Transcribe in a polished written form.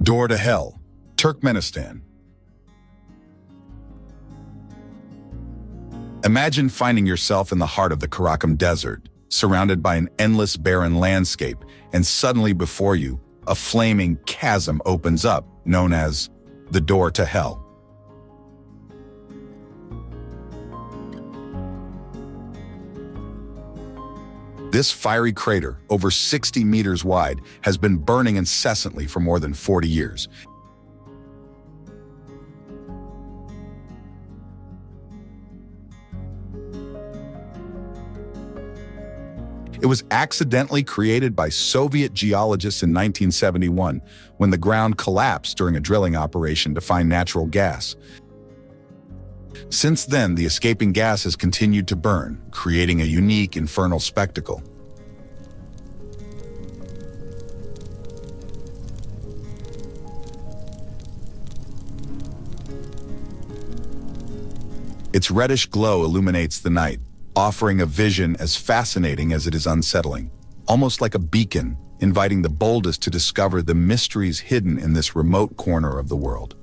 Door to Hell, Turkmenistan. Imagine finding yourself in the heart of the Karakum Desert, surrounded by an endless barren landscape, and suddenly before you, a flaming chasm opens up, known as the Door to Hell. This fiery crater, over 60 meters wide, has been burning incessantly for more than 40 years. It was accidentally created by Soviet geologists in 1971 when the ground collapsed during a drilling operation to find natural gas. Since then, the escaping gas has continued to burn, creating a unique infernal spectacle. Its reddish glow illuminates the night, offering a vision as fascinating as it is unsettling, almost like a beacon, inviting the boldest to discover the mysteries hidden in this remote corner of the world.